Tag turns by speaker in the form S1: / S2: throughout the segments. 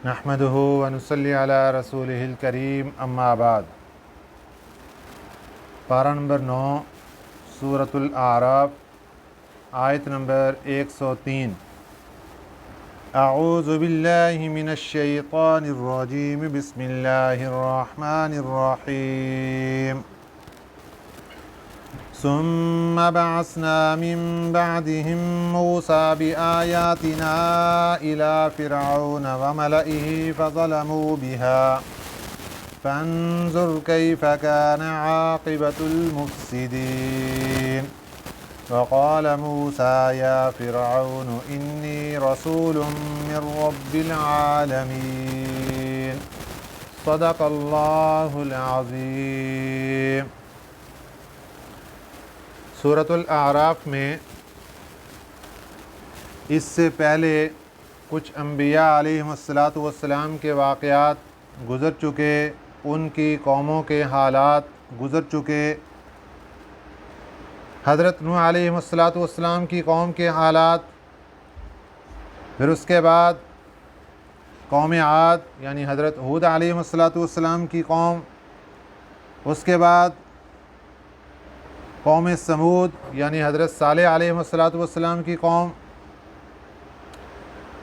S1: نحمدہ ونصلی علی رسولہ الکریم اما بعد۔ پارہ نمبر 9 سورۃ الاعراف، آیت نمبر 103۔ اعوذ باللہ من الشیطان الرجیم، بسم اللہ الرحمن الرحیم۔ ثم بعثنا من بعدهم موسى بآياتنا إلى فرعون وملئه فظلموا بها فانظر كيف كان عاقبة المفسدين وقال موسى يا فرعون إني رسول من رب العالمين صدق الله العظيم۔ سورۃ الاعراف میں اس سے پہلے کچھ انبیاء علیہم السلام کے واقعات گزر چکے، ان کی قوموں کے حالات گزر چکے۔ حضرت نوح علیہ السلام کی قوم کے حالات، پھر اس کے بعد قوم عاد یعنی حضرت ہود علیہ السلام کی قوم، اس کے بعد قوم سمود یعنی حضرت صالح علیہ السلام کی قوم،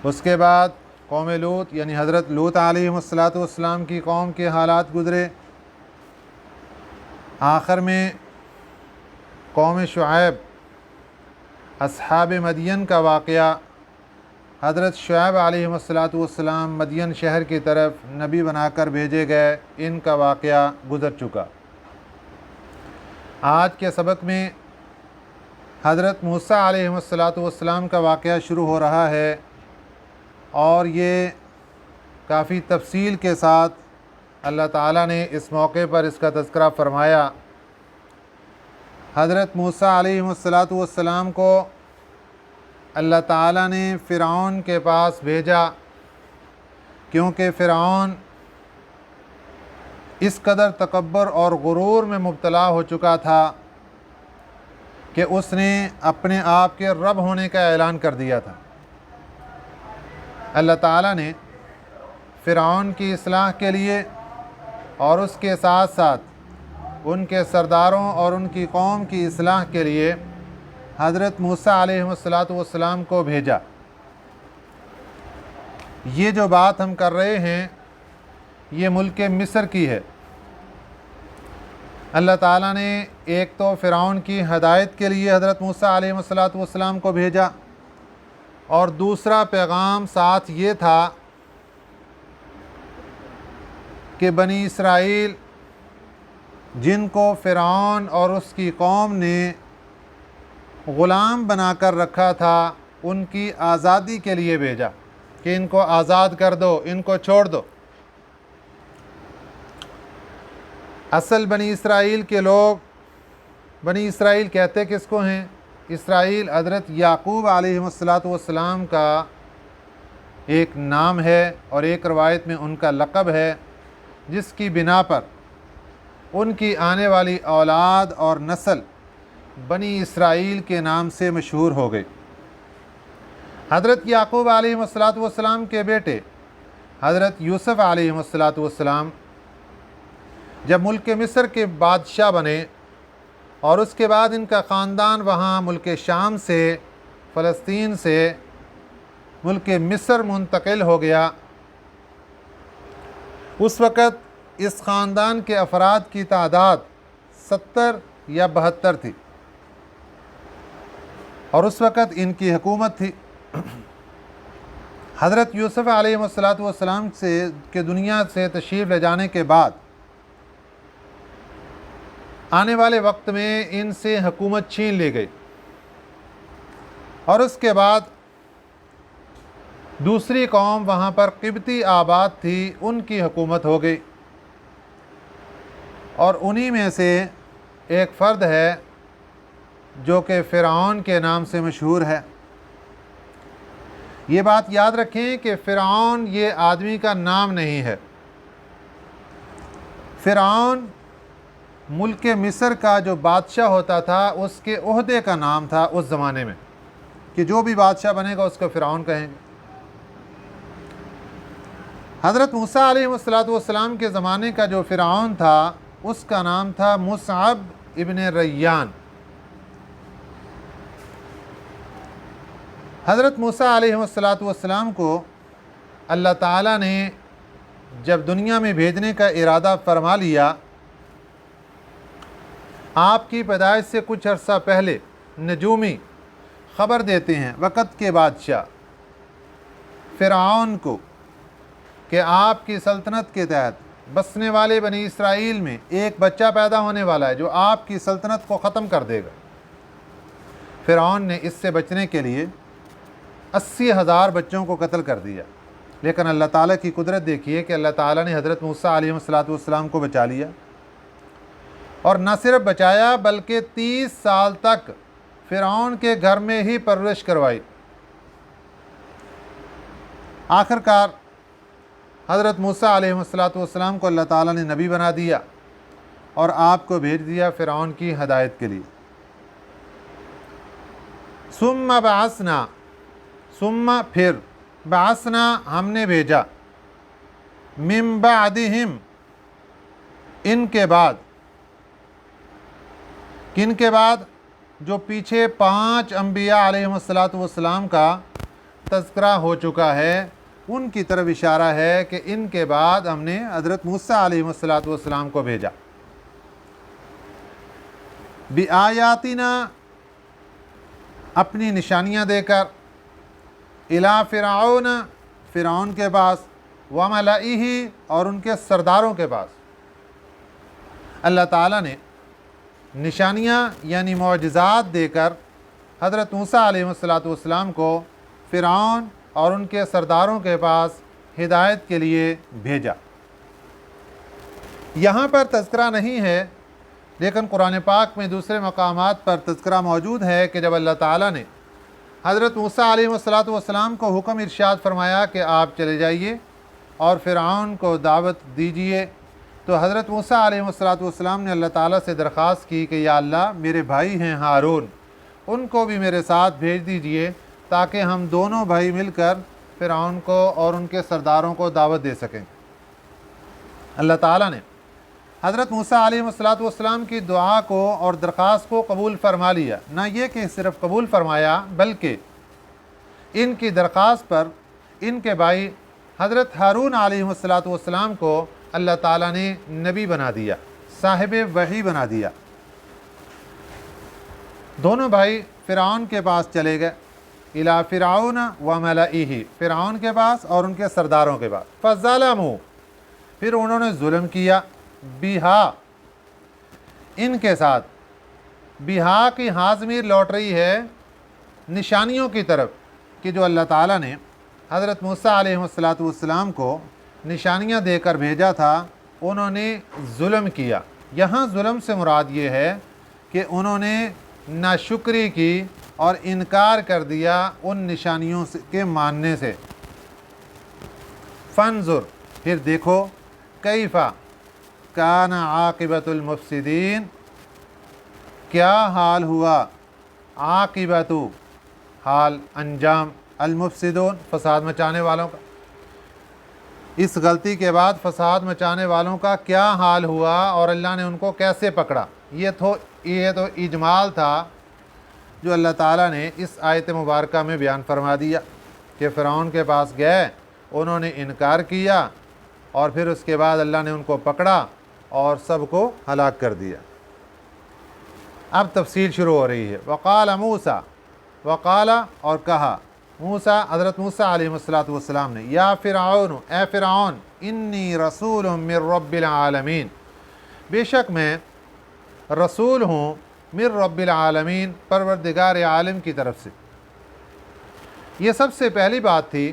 S1: اس کے بعد قوم لوط یعنی حضرت لوط علیہ السلام کی قوم کے حالات گزرے۔ آخر میں قوم شعیب اصحاب مدین کا واقعہ، حضرت شعیب علیہ السلام مدین شہر کی طرف نبی بنا کر بھیجے گئے، ان کا واقعہ گزر چکا۔ آج کے سبق میں حضرت موسیٰ علیہ السلام کا واقعہ شروع ہو رہا ہے، اور یہ کافی تفصیل کے ساتھ اللہ تعالیٰ نے اس موقع پر اس کا تذکرہ فرمایا۔ حضرت موسیٰ علیہ السلام کو اللہ تعالیٰ نے فرعون کے پاس بھیجا، کیونکہ فرعون اس قدر تکبر اور غرور میں مبتلا ہو چکا تھا کہ اس نے اپنے آپ کے رب ہونے کا اعلان کر دیا تھا۔ اللہ تعالیٰ نے فرعون کی اصلاح کے لیے اور اس کے ساتھ ساتھ ان کے سرداروں اور ان کی قوم کی اصلاح کے لیے حضرت موسیٰ علیہ السلام کو بھیجا۔ یہ جو بات ہم کر رہے ہیں یہ ملک مصر کی ہے۔ اللہ تعالیٰ نے ایک تو فرعون کی ہدایت کے لیے حضرت موسیٰ علیہ السلام کو بھیجا، اور دوسرا پیغام ساتھ یہ تھا کہ بنی اسرائیل جن کو فرعون اور اس کی قوم نے غلام بنا کر رکھا تھا، ان کی آزادی کے لیے بھیجا کہ ان کو آزاد کر دو، ان کو چھوڑ دو۔ اصل بنی اسرائیل کے لوگ، بنی اسرائیل کہتے کس کو ہیں؟ اسرائیل حضرت یعقوب علیہ السلام کا ایک نام ہے، اور ایک روایت میں ان کا لقب ہے، جس کی بنا پر ان کی آنے والی اولاد اور نسل بنی اسرائیل کے نام سے مشہور ہو گئی۔ حضرت یعقوب علیہ السلام کے بیٹے حضرت یوسف علیہ السلام جب ملک مصر کے بادشاہ بنے، اور اس کے بعد ان کا خاندان وہاں ملک شام سے، فلسطین سے ملک مصر منتقل ہو گیا، اس وقت اس خاندان کے افراد کی تعداد 70 یا 72 تھی، اور اس وقت ان کی حکومت تھی۔ حضرت یوسف علیہ السلام کے دنیا سے تشریف لے جانے کے بعد آنے والے وقت میں ان سے حکومت چھین لی گئی، اور اس کے بعد دوسری قوم وہاں پر قبطی آباد تھی، ان کی حکومت ہو گئی، اور انہی میں سے ایک فرد ہے جو کہ فرعون کے نام سے مشہور ہے۔ یہ بات یاد رکھیں کہ فرعون یہ آدمی کا نام نہیں ہے، فرعون ملک مصر کا جو بادشاہ ہوتا تھا اس کے عہدے کا نام تھا اس زمانے میں، کہ جو بھی بادشاہ بنے گا اس کو فرعون کہیں گے۔ حضرت موسیٰ علیہ السلام کے زمانے کا جو فرعون تھا اس کا نام تھا مصعب ابن ریان۔ حضرت موسیٰ علیہ السلام کو اللہ تعالیٰ نے جب دنیا میں بھیجنے کا ارادہ فرما لیا، آپ کی پیدائش سے کچھ عرصہ پہلے نجومی خبر دیتے ہیں وقت کے بادشاہ فرعون کو کہ آپ کی سلطنت کے تحت بسنے والے بنی اسرائیل میں ایک بچہ پیدا ہونے والا ہے جو آپ کی سلطنت کو ختم کر دے گا۔ فرعون نے اس سے بچنے کے لیے 80,000 بچوں کو قتل کر دیا، لیکن اللہ تعالیٰ کی قدرت دیکھیے کہ اللہ تعالیٰ نے حضرت موسیٰ علیہ السلام کو بچا لیا، اور نہ صرف بچایا بلکہ 30 سال تک فرعون کے گھر میں ہی پرورش کروائی۔ آخر کار حضرت موسیٰ علیہ السلام کو اللہ تعالیٰ نے نبی بنا دیا اور آپ کو بھیج دیا فرعون کی ہدایت کے لیے۔ ثم بعثنا، ثم پھر، بعثنا ہم نے بھیجا، من بعدہم ان کے بعد، کن کے بعد؟ جو پیچھے 5 انبیاء علیہ السلام کا تذکرہ ہو چکا ہے ان کی طرف اشارہ ہے کہ ان کے بعد ہم نے حضرت موسیٰ علیہ السلام کو بھیجا۔ بِآیاتنا اپنی نشانیاں دے کر، الی فرعون فرعون کے پاس، وملئہ اور ان کے سرداروں کے پاس۔ اللہ تعالیٰ نے نشانیاں یعنی معجزات دے کر حضرت موسیٰ علیہ السلام کو فرعون اور ان کے سرداروں کے پاس ہدایت کے لیے بھیجا۔ یہاں پر تذکرہ نہیں ہے، لیکن قرآن پاک میں دوسرے مقامات پر تذکرہ موجود ہے کہ جب اللہ تعالیٰ نے حضرت موسیٰ علیہ السلام کو حکم ارشاد فرمایا کہ آپ چلے جائیے اور فرعون کو دعوت دیجئے، تو حضرت موسیٰ علیہ السلام نے اللہ تعالیٰ سے درخواست کی کہ یا اللہ میرے بھائی ہیں ہارون، ان کو بھی میرے ساتھ بھیج دیجئے تاکہ ہم دونوں بھائی مل کر فرعون کو اور ان کے سرداروں کو دعوت دے سکیں۔ اللہ تعالیٰ نے حضرت موسیٰ علیہ السلام کی دعا کو اور درخواست کو قبول فرما لیا۔ نہ یہ کہ صرف قبول فرمایا بلکہ ان کی درخواست پر ان کے بھائی حضرت ہارون علیہ السلام کو اللہ تعالیٰ نے نبی بنا دیا، صاحب وحی بنا دیا۔ دونوں بھائی فرعون کے پاس چلے گئے، الی فرعون وملئہ، فرعون کے پاس اور ان کے سرداروں کے پاس۔ فظلموا، پھر انہوں نے ظلم کیا، بہا ان کے ساتھ۔ بہا کی ہاں ضمیر لوٹ رہی ہے نشانیوں کی طرف کہ جو اللہ تعالیٰ نے حضرت موسیٰ علیہ السلام کو نشانیاں دے کر بھیجا تھا، انہوں نے ظلم کیا۔ یہاں ظلم سے مراد یہ ہے کہ انہوں نے ناشکری کی اور انکار کر دیا ان نشانیوں کے ماننے سے۔ فانظر، پھر دیکھو، کیف کان عاقبۃ المفسدین، کیا حال ہوا، عاقبۃ حال انجام، المفسدون فساد مچانے والوں کا، اس غلطی کے بعد فساد مچانے والوں کا کیا حال ہوا اور اللہ نے ان کو کیسے پکڑا۔ یہ تو اجمال تھا جو اللہ تعالیٰ نے اس آیت مبارکہ میں بیان فرما دیا کہ فرعون کے پاس گئے، انہوں نے انکار کیا اور پھر اس کے بعد اللہ نے ان کو پکڑا اور سب کو ہلاک کر دیا۔ اب تفصیل شروع ہو رہی ہے۔ وقال موسیٰ، وقال اور کہا، موسیٰ حضرت موسیٰ علیہ السلام نے، یا فرعون، اے فرعون، انی رسول من رب العالمین، بے شک میں رسول ہوں من رب العالمین، پروردگار عالم کی طرف سے۔ یہ سب سے پہلی بات تھی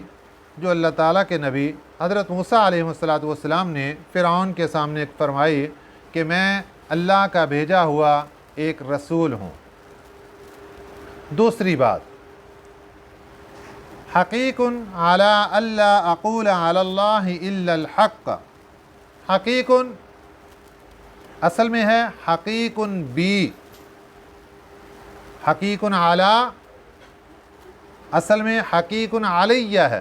S1: جو اللہ تعالیٰ کے نبی حضرت موسیٰ علیہ السلام نے فرعون کے سامنے فرمائی کہ میں اللہ کا بھیجا ہوا ایک رسول ہوں۔ دوسری بات، حقیق علی اللہ اقول علی اللہ الا الحق، حقیق اصل میں ہے حقیق بی، حقیق علی اصل میں حقیق علیہ ہے،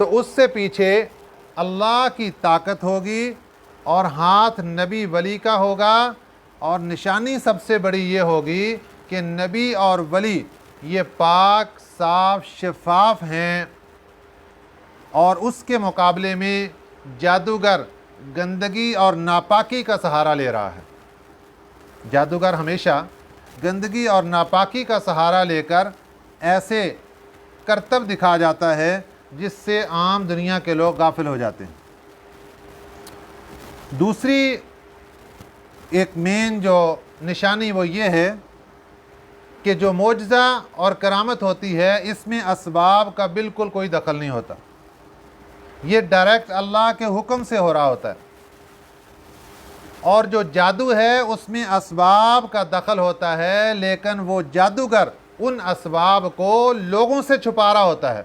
S1: تو اس سے پیچھے اللہ کی طاقت ہوگی اور ہاتھ نبی ولی کا ہوگا، اور نشانی سب سے بڑی یہ ہوگی کہ نبی اور ولی یہ پاک، صاف، شفاف ہیں، اور اس کے مقابلے میں جادوگر گندگی اور ناپاکی کا سہارا لے رہا ہے۔ جادوگر ہمیشہ گندگی اور ناپاکی کا سہارا لے کر ایسے کرتب دکھا جاتا ہے جس سے عام دنیا کے لوگ غافل ہو جاتے ہیں۔ دوسری ایک مین جو نشانی وہ یہ ہے کہ جو معجزہ اور کرامت ہوتی ہے اس میں اسباب کا بالکل کوئی دخل نہیں ہوتا، یہ ڈائریکٹ اللہ کے حکم سے ہو رہا ہوتا ہے، اور جو جادو ہے اس میں اسباب کا دخل ہوتا ہے، لیکن وہ جادوگر ان اسباب کو لوگوں سے چھپا رہا ہوتا ہے،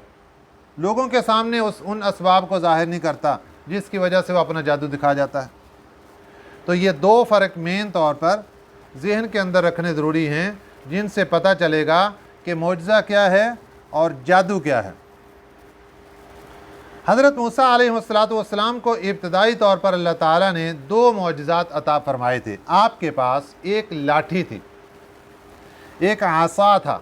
S1: لوگوں کے سامنے ان اسباب کو ظاہر نہیں کرتا، جس کی وجہ سے وہ اپنا جادو دکھا جاتا ہے۔ تو یہ دو فرق مین طور پر ذہن کے اندر رکھنے ضروری ہیں، جن سے پتہ چلے گا کہ معجزہ کیا ہے اور جادو کیا ہے۔ حضرت موسیٰ علیہ السلام کو ابتدائی طور پر اللہ تعالیٰ نے دو معجزات عطا فرمائے تھے۔ آپ کے پاس ایک لاٹھی تھی، ایک عصا تھا،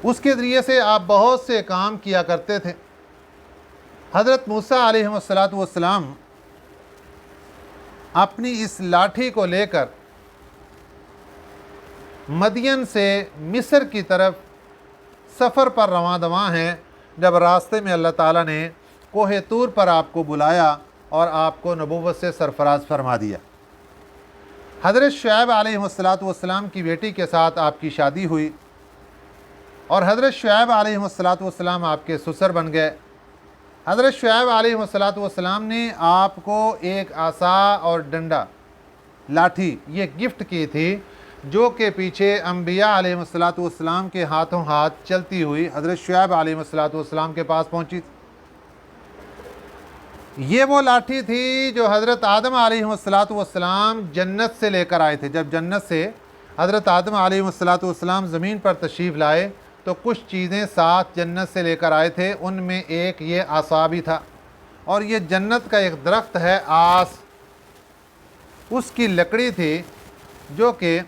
S1: اس کے ذریعے سے آپ بہت سے کام کیا کرتے تھے۔ حضرت موسیٰ علیہ السلام اپنی اس لاٹھی کو لے کر مدین سے مصر کی طرف سفر پر رواں دواں ہیں، جب راستے میں اللہ تعالیٰ نے کوہ طور پر آپ کو بلایا اور آپ کو نبوت سے سرفراز فرما دیا۔ حضرت شعیب علیہ السلام کی بیٹی کے ساتھ آپ کی شادی ہوئی، اور حضرت شعیب علیہ السلام آپ کے سسر بن گئے۔ حضرت شعیب علیہ السلام نے آپ کو ایک عصا اور ڈنڈا، لاٹھی، یہ گفٹ کی تھی، جو کہ پیچھے انبیاء علیہ السلام کے ہاتھوں ہاتھ چلتی ہوئی حضرت شعیب علیہ السلام کے پاس پہنچی تھی۔ یہ وہ لاٹھی تھی جو حضرت آدم علیہ السلام جنت سے لے کر آئے تھے۔ جب جنت سے حضرت آدم علیہ السلام زمین پر تشریف لائے تو کچھ چیزیں ساتھ جنت سے لے کر آئے تھے، ان میں ایک یہ عصا بھی تھا، اور یہ جنت کا ایک درخت ہے آس، اس کی لکڑی تھی جو کہ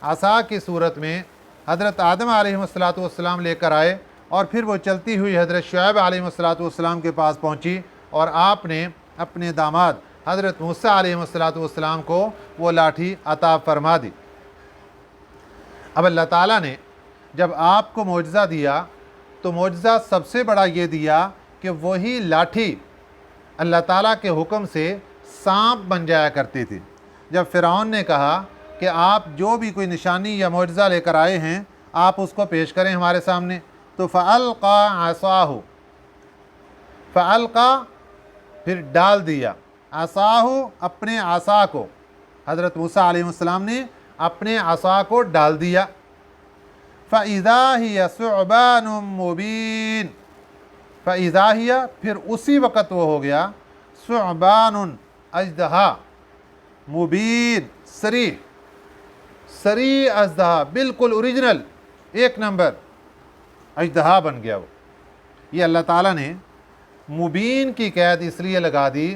S1: عصا کی صورت میں حضرت آدم علیہ السلام لے کر آئے، اور پھر وہ چلتی ہوئی حضرت شعیب علیہ السلام کے پاس پہنچی، اور آپ نے اپنے داماد حضرت موسیٰ علیہ السلام کو وہ لاٹھی عطا فرما دی۔ اب اللہ تعالیٰ نے جب آپ کو معجزہ دیا تو معجزہ سب سے بڑا یہ دیا کہ وہی لاٹھی اللہ تعالیٰ کے حکم سے سانپ بن جایا کرتی تھی۔ جب فرعون نے کہا کہ آپ جو بھی کوئی نشانی یا معجزہ لے کر آئے ہیں آپ اس کو پیش کریں ہمارے سامنے، تو فَأَلْقَى عَصَاهُ، فَأَلْقَى پھر ڈال دیا، عصاہ اپنے عصا کو، حضرت موسیٰ علیہ السلام نے اپنے عصا کو ڈال دیا، فَإِذَا هِيَ ثُعْبَانٌ مُّبِينٌ، فَإِذَا هِيَ پھر اسی وقت وہ ہو گیا، ثُعْبَانٌ اژدہا، مبین صریح اژدہا، بالکل اوریجنل ایک نمبر اژدہا بن گیا وہ۔ یہ اللہ تعالیٰ نے مبین کی قید اس لیے لگا دی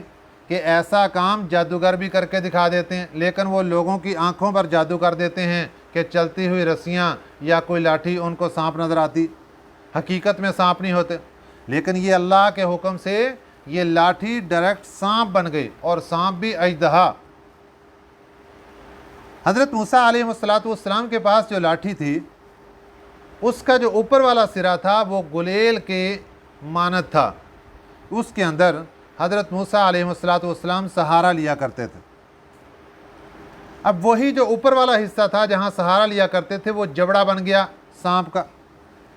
S1: کہ ایسا کام جادوگر بھی کر کے دکھا دیتے ہیں، لیکن وہ لوگوں کی آنکھوں پر جادو کر دیتے ہیں کہ چلتی ہوئی رسیاں یا کوئی لاٹھی ان کو سانپ نظر آتی، حقیقت میں سانپ نہیں ہوتے، لیکن یہ اللہ کے حکم سے یہ لاٹھی ڈائریکٹ سانپ بن گئی، اور سانپ بھی اژدہا۔ حضرت موسیٰ علیہ السلام کے پاس جو لاٹھی تھی اس کا جو اوپر والا سرا تھا وہ گلیل کے مانند تھا، اس کے اندر حضرت موسیٰ علیہ السلام سہارا لیا کرتے تھے۔ اب وہی جو اوپر والا حصہ تھا جہاں سہارا لیا کرتے تھے وہ جبڑا بن گیا سانپ کا،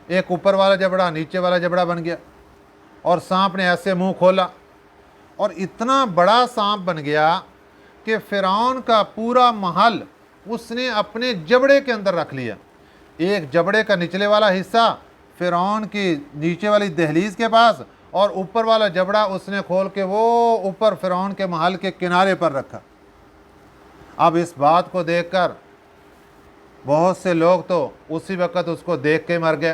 S1: ایک اوپر والا جبڑا نیچے والا جبڑا بن گیا، اور سانپ نے ایسے منہ کھولا، اور اتنا بڑا سانپ بن گیا کہ فرعون کا پورا محل اس نے اپنے جبڑے کے اندر رکھ لیا۔ ایک جبڑے کا نچلے والا حصہ فرعون کی نیچے والی دہلیز کے پاس، اور اوپر والا جبڑا اس نے کھول کے وہ اوپر فرعون کے محل کے کنارے پر رکھا۔ اب اس بات کو دیکھ کر بہت سے لوگ تو اسی وقت اس کو دیکھ کے مر گئے،